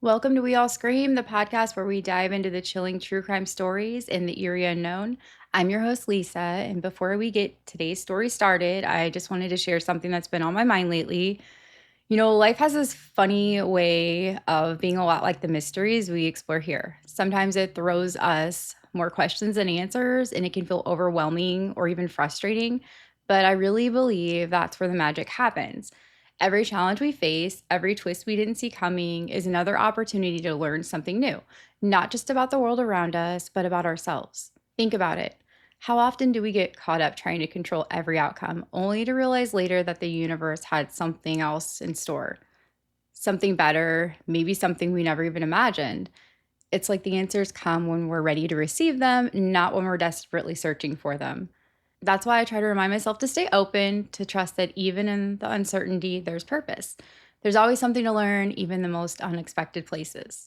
Welcome to We All Scream, the podcast where we dive into the chilling true crime stories in the eerie unknown. I'm your host, Lisa, and before we get today's story started, I just wanted to share something that's been on my mind lately. Life has this funny way of being a lot like the mysteries we explore here. Sometimes it throws us more questions than answers, and it can feel overwhelming or even frustrating. But I really believe that's where the magic happens. Every challenge we face, every twist we didn't see coming, is another opportunity to learn something new, not just about the world around us, but about ourselves. Think about it. How often do we get caught up trying to control every outcome, only to realize later that the universe had something else in store? Something better, maybe something we never even imagined. It's like the answers come when we're ready to receive them, not when we're desperately searching for them. That's why I try to remind myself to stay open, to trust that even in the uncertainty, there's purpose. There's always something to learn, even the most unexpected places.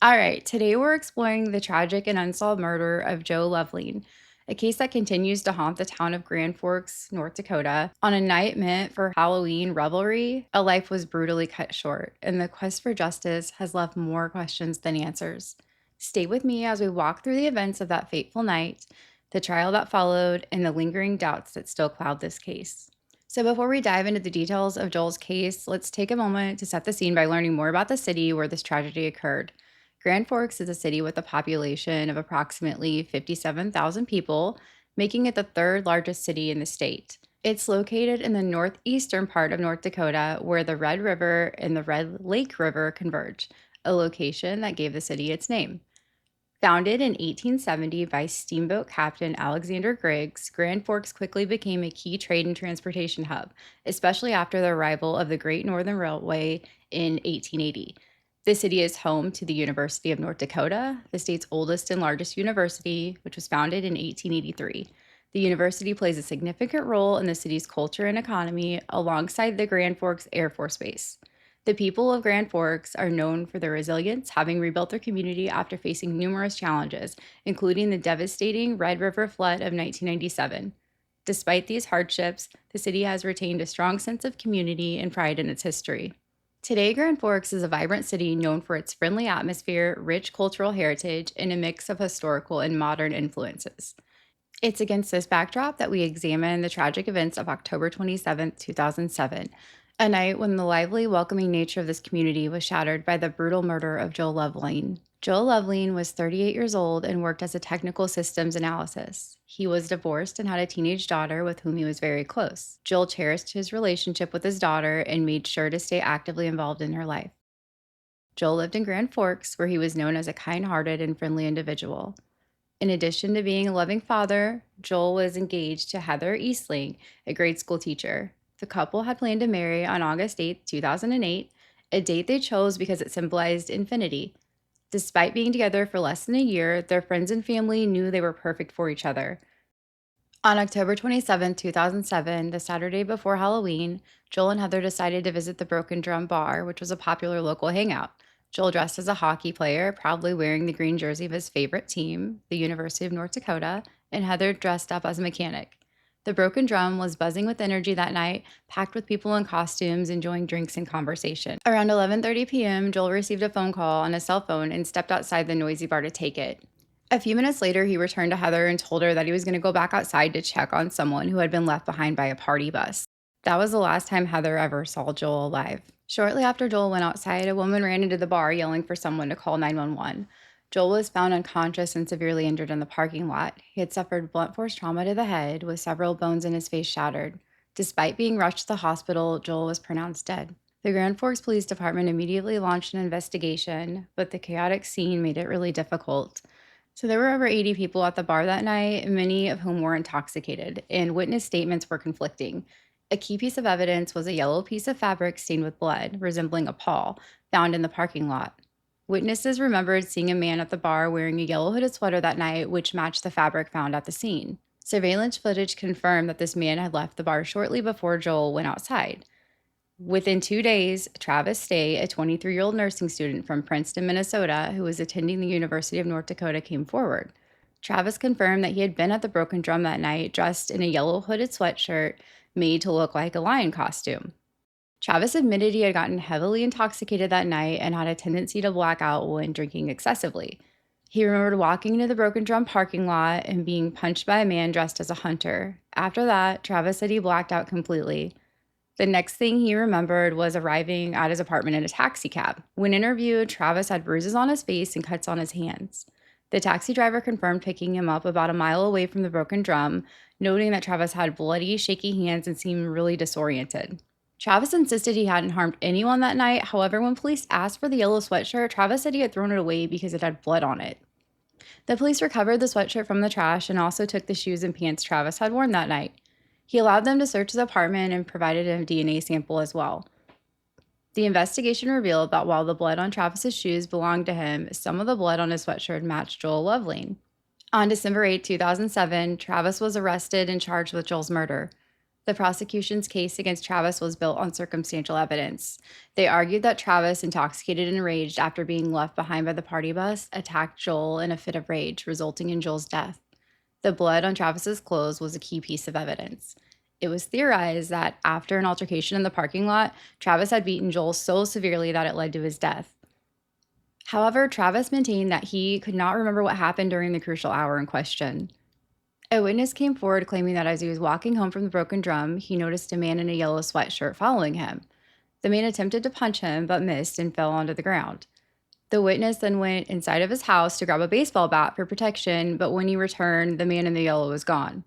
All right, today we're exploring the tragic and unsolved murder of Joel Lovelien, a case that continues to haunt the town of Grand Forks, North Dakota. On a night meant for Halloween revelry, a life was brutally cut short, and the quest for justice has left more questions than answers. Stay with me as we walk through the events of that fateful night, the trial that followed, and the lingering doubts that still cloud this case. So, before we dive into the details of Joel's case, let's take a moment to set the scene by learning more about the city where this tragedy occurred. Grand Forks is a city with a population of approximately 57,000 people, making it the third largest city in the state. It's located in the northeastern part of North Dakota, where the Red River and the Red Lake River converge, a location that gave the city its name. Founded in 1870 by steamboat captain Alexander Griggs, Grand Forks quickly became a key trade and transportation hub, especially after the arrival of the Great Northern Railway in 1880. The city is home to the University of North Dakota, the state's oldest and largest university, which was founded in 1883. The university plays a significant role in the city's culture and economy alongside the Grand Forks Air Force Base. The people of Grand Forks are known for their resilience, having rebuilt their community after facing numerous challenges, including the devastating Red River flood of 1997. Despite these hardships, the city has retained a strong sense of community and pride in its history. Today, Grand Forks is a vibrant city known for its friendly atmosphere, rich cultural heritage, and a mix of historical and modern influences. It's against this backdrop that we examine the tragic events of October 27, 2007, a night when the lively, welcoming nature of this community was shattered by the brutal murder of Joel Lovelien. Joel Lovelien was 38 years old and worked as a technical systems analyst. He was divorced and had a teenage daughter with whom he was very close. Joel cherished his relationship with his daughter and made sure to stay actively involved in her life. Joel lived in Grand Forks, where he was known as a kind-hearted and friendly individual. In addition to being a loving father, Joel was engaged to Heather Eastling, a grade school teacher. The couple had planned to marry on August 8, 2008, a date they chose because it symbolized infinity. Despite being together for less than a year, their friends and family knew they were perfect for each other. On October 27, 2007, the Saturday before Halloween, Joel and Heather decided to visit the Broken Drum Bar, which was a popular local hangout. Joel dressed as a hockey player, proudly wearing the green jersey of his favorite team, the University of North Dakota, and Heather dressed up as a mechanic. The Broken Drum was buzzing with energy that night, packed with people in costumes enjoying drinks and conversation. Around 11:30 p.m., Joel received a phone call on his cell phone and stepped outside the noisy bar to take it. A few minutes later, he returned to Heather and told her that he was going to go back outside to check on someone who had been left behind by a party bus. That was the last time Heather ever saw Joel alive. Shortly after Joel went outside, a woman ran into the bar yelling for someone to call 911. Joel was found unconscious and severely injured in the parking lot. He had suffered blunt force trauma to the head, with several bones in his face shattered. Despite being rushed to the hospital, Joel was pronounced dead. The Grand Forks Police Department immediately launched an investigation, but the chaotic scene made it really difficult. So there were over 80 people at the bar that night, many of whom were intoxicated, and witness statements were conflicting. A key piece of evidence was a yellow piece of fabric stained with blood, resembling a pall, found in the parking lot. Witnesses remembered seeing a man at the bar wearing a yellow hooded sweater that night, which matched the fabric found at the scene. Surveillance footage confirmed that this man had left the bar shortly before Joel went outside. Within 2 days, Travis Stay, a 23-year-old nursing student from Princeton, Minnesota, who was attending the University of North Dakota, came forward. Travis confirmed that he had been at the Broken Drum that night dressed in a yellow hooded sweatshirt made to look like a lion costume. Travis admitted he had gotten heavily intoxicated that night and had a tendency to black out when drinking excessively. He remembered walking into the Broken Drum parking lot and being punched by a man dressed as a hunter. After that, Travis said he blacked out completely. The next thing he remembered was arriving at his apartment in a taxi cab. When interviewed, Travis had bruises on his face and cuts on his hands. The taxi driver confirmed picking him up about a mile away from the Broken Drum, noting that Travis had bloody, shaky hands and seemed really disoriented. Travis insisted he hadn't harmed anyone that night. However, when police asked for the yellow sweatshirt, Travis said he had thrown it away because it had blood on it. The police recovered the sweatshirt from the trash and also took the shoes and pants Travis had worn that night. He allowed them to search his apartment and provided a DNA sample as well. The investigation revealed that while the blood on Travis's shoes belonged to him, some of the blood on his sweatshirt matched Joel Lovelien. On December 8, 2007, Travis was arrested and charged with Joel's murder. The prosecution's case against Travis was built on circumstantial evidence. They argued that Travis, intoxicated and enraged after being left behind by the party bus, attacked Joel in a fit of rage, resulting in Joel's death. The blood on Travis's clothes was a key piece of evidence. It was theorized that after an altercation in the parking lot, Travis had beaten Joel so severely that it led to his death. However, Travis maintained that he could not remember what happened during the crucial hour in question. A witness came forward claiming that as he was walking home from the Broken Drum, he noticed a man in a yellow sweatshirt following him. The man attempted to punch him but missed and fell onto the ground. The witness then went inside of his house to grab a baseball bat for protection, but when he returned, the man in the yellow was gone.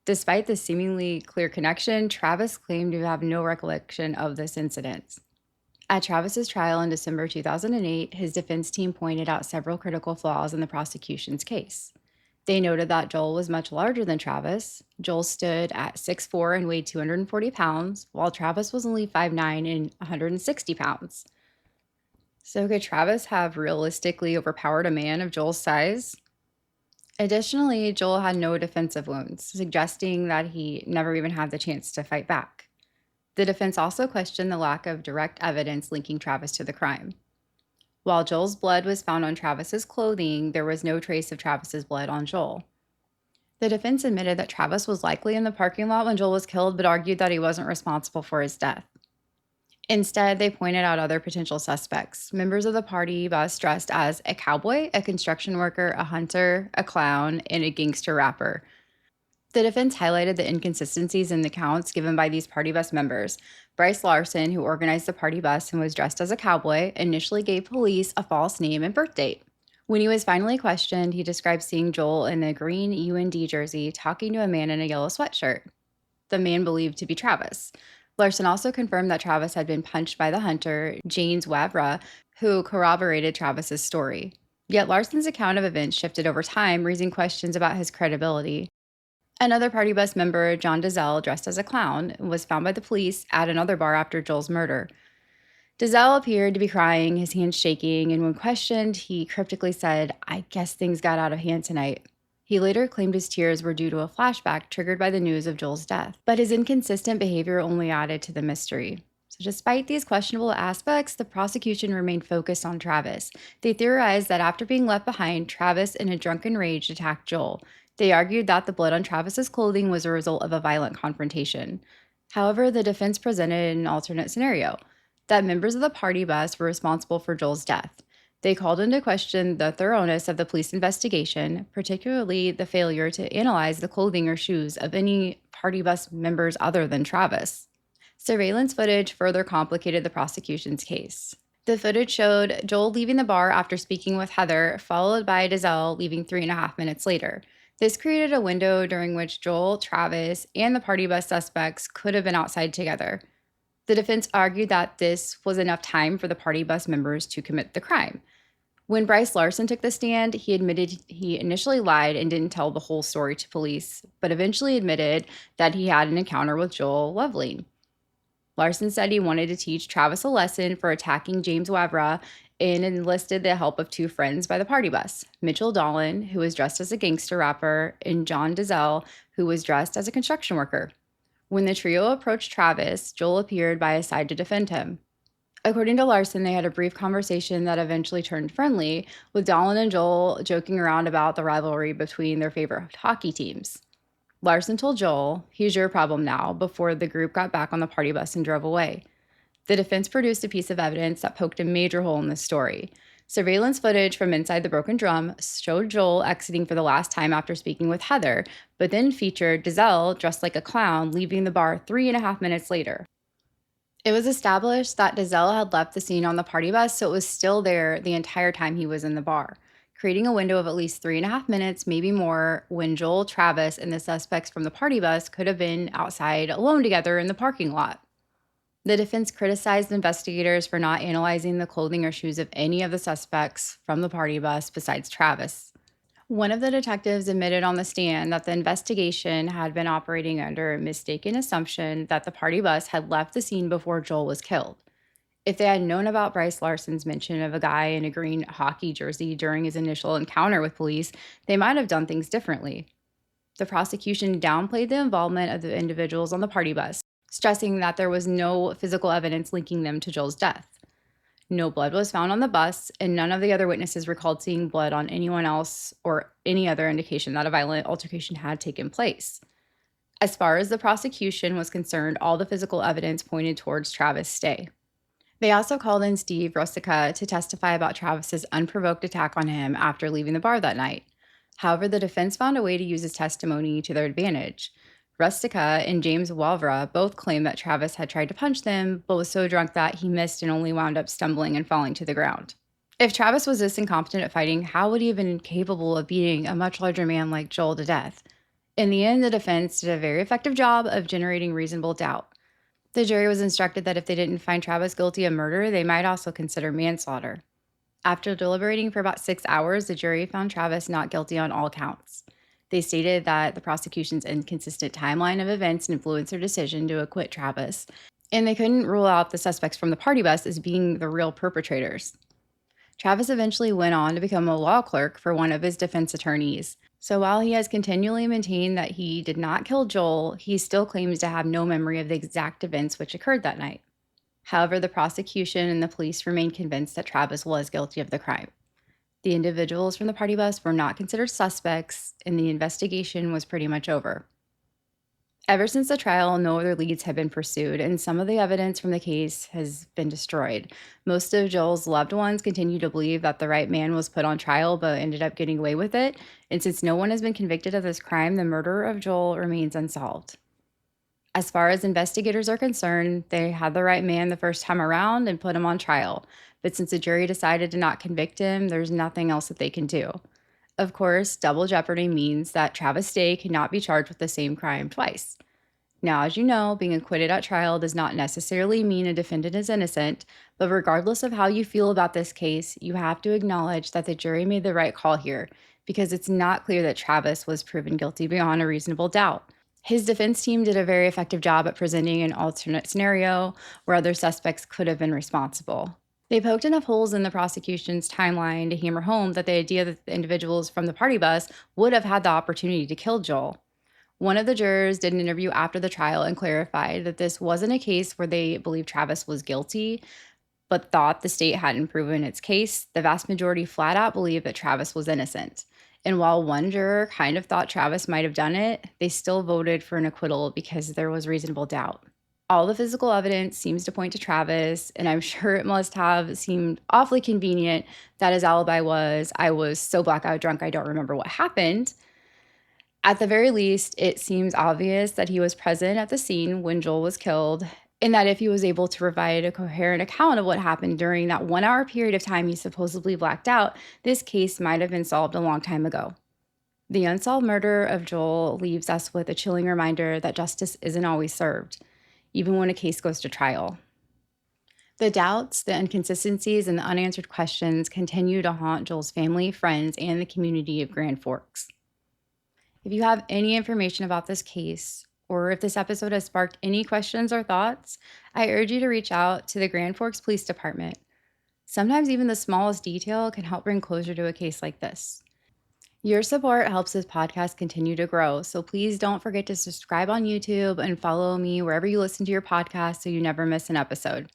Despite the seemingly clear connection, Travis claimed to have no recollection of this incident. At Travis's trial in December 2008, his defense team pointed out several critical flaws in the prosecution's case. They noted that Joel was much larger than Travis. Joel stood at 6'4" and weighed 240 pounds, while Travis was only 5'9" and 160 pounds. So could Travis have realistically overpowered a man of Joel's size? Additionally, Joel had no defensive wounds, suggesting that he never even had the chance to fight back. The defense also questioned the lack of direct evidence linking Travis to the crime. While Joel's blood was found on Travis's clothing, there was no trace of Travis's blood on Joel. The defense admitted that Travis was likely in the parking lot when Joel was killed, but argued that he wasn't responsible for his death. Instead, they pointed out other potential suspects, members of the party bus dressed as a cowboy, a construction worker, a hunter, a clown, and a gangster rapper. The defense highlighted the inconsistencies in the accounts given by these party bus members. Bryce Larson, who organized the party bus and was dressed as a cowboy, initially gave police a false name and birth date. When he was finally questioned, he described seeing Joel in a green UND jersey talking to a man in a yellow sweatshirt, the man believed to be Travis. Larson also confirmed that Travis had been punched by the hunter, James Wavra, who corroborated Travis's story. Yet Larson's account of events shifted over time, raising questions about his credibility. Another party bus member, John Dizelle, dressed as a clown, was found by the police at another bar after Joel's murder. Dizelle appeared to be crying, his hands shaking, and when questioned, he cryptically said, "I guess things got out of hand tonight." He later claimed his tears were due to a flashback triggered by the news of Joel's death, but his inconsistent behavior only added to the mystery. So despite these questionable aspects, the prosecution remained focused on Travis. They theorized that after being left behind, Travis, in a drunken rage, attacked Joel. They argued that the blood on Travis's clothing was a result of a violent confrontation. However, the defense presented an alternate scenario, that members of the party bus were responsible for Joel's death. They called into question the thoroughness of the police investigation, particularly the failure to analyze the clothing or shoes of any party bus members other than Travis. Surveillance footage further complicated the prosecution's case. The footage showed Joel leaving the bar after speaking with Heather, followed by Dizelle leaving 3.5 minutes later. This created a window during which Joel, Travis, and the party bus suspects could have been outside together. The defense argued that this was enough time for the party bus members to commit the crime. When Bryce Larson took the stand, he admitted he initially lied and didn't tell the whole story to police, but eventually admitted that he had an encounter with Joel Lovelien. Larson said he wanted to teach Travis a lesson for attacking James Wavra and enlisted the help of two friends by the party bus, Mitchell Dolan, who was dressed as a gangster rapper, and John Dizelle, who was dressed as a construction worker. When the trio approached Travis, Joel appeared by his side to defend him. According to Larson, they had a brief conversation that eventually turned friendly, with Dolan and Joel joking around about the rivalry between their favorite hockey teams. Larson told Joel, "He's your problem now," before the group got back on the party bus and drove away. The defense produced a piece of evidence that poked a major hole in the story. Surveillance footage from inside the broken drum showed Joel exiting for the last time after speaking with Heather, but then featured Giselle dressed like a clown leaving the bar 3.5 minutes later. It was established that Giselle had left the scene on the party bus, so it was still there the entire time he was in the bar, creating a window of at least 3.5 minutes, maybe more, when Joel, Travis, and the suspects from the party bus could have been outside alone together in the parking lot. The defense criticized investigators for not analyzing the clothing or shoes of any of the suspects from the party bus besides Travis. One of the detectives admitted on the stand that the investigation had been operating under a mistaken assumption that the party bus had left the scene before Joel was killed. If they had known about Bryce Larson's mention of a guy in a green hockey jersey during his initial encounter with police, they might have done things differently. The prosecution downplayed the involvement of the individuals on the party bus, stressing that there was no physical evidence linking them to Joel's death. No blood was found on the bus, and none of the other witnesses recalled seeing blood on anyone else or any other indication that a violent altercation had taken place. As far as the prosecution was concerned, all the physical evidence pointed towards Travis' stay. They also called in Steve Rustica to testify about Travis's unprovoked attack on him after leaving the bar that night. However, the defense found a way to use his testimony to their advantage. Rustica and James Walvra both claimed that Travis had tried to punch them, but was so drunk that he missed and only wound up stumbling and falling to the ground. If Travis was this incompetent at fighting, how would he have been capable of beating a much larger man like Joel to death? In the end, the defense did a very effective job of generating reasonable doubt. The jury was instructed that if they didn't find Travis guilty of murder, they might also consider manslaughter. After deliberating for about 6 hours, the jury found Travis not guilty on all counts. They stated that the prosecution's inconsistent timeline of events influenced their decision to acquit Travis, and they couldn't rule out the suspects from the party bus as being the real perpetrators. Travis eventually went on to become a law clerk for one of his defense attorneys. So while he has continually maintained that he did not kill Joel, he still claims to have no memory of the exact events which occurred that night. However, the prosecution and the police remain convinced that Travis was guilty of the crime. The individuals from the party bus were not considered suspects, and the investigation was pretty much over. Ever since the trial, no other leads have been pursued, and some of the evidence from the case has been destroyed. Most of Joel's loved ones continue to believe that the right man was put on trial but ended up getting away with it, and since no one has been convicted of this crime, the murder of Joel remains unsolved. As far as investigators are concerned, they had the right man the first time around and put him on trial. But since the jury decided to not convict him, there's nothing else that they can do. Of course, double jeopardy means that Travis Day cannot be charged with the same crime twice. Now, as you know, being acquitted at trial does not necessarily mean a defendant is innocent, but regardless of how you feel about this case, you have to acknowledge that the jury made the right call here, because it's not clear that Travis was proven guilty beyond a reasonable doubt. His defense team did a very effective job at presenting an alternate scenario where other suspects could have been responsible. They poked enough holes in the prosecution's timeline to hammer home that the idea that the individuals from the party bus would have had the opportunity to kill Joel. One of the jurors did an interview after the trial and clarified that this wasn't a case where they believed Travis was guilty, but thought the state hadn't proven its case. The vast majority flat out believed that Travis was innocent. And while one juror kind of thought Travis might have done it, they still voted for an acquittal because there was reasonable doubt. All the physical evidence seems to point to Travis, and I'm sure it must have seemed awfully convenient that his alibi was, "I was so blackout drunk I don't remember what happened." At the very least, it seems obvious that he was present at the scene when Joel was killed, and that if he was able to provide a coherent account of what happened during that 1 hour period of time he supposedly blacked out, this case might have been solved a long time ago. The unsolved murder of Joel leaves us with a chilling reminder that justice isn't always served, even when a case goes to trial. The doubts, the inconsistencies, and the unanswered questions continue to haunt Joel's family, friends, and the community of Grand Forks. If you have any information about this case, or if this episode has sparked any questions or thoughts, I urge you to reach out to the Grand Forks Police Department. Sometimes even the smallest detail can help bring closure to a case like this. Your support helps this podcast continue to grow, so please don't forget to subscribe on YouTube and follow me wherever you listen to your podcast so you never miss an episode.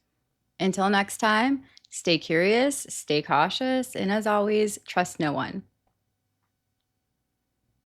Until next time, stay curious, stay cautious, and as always, trust no one.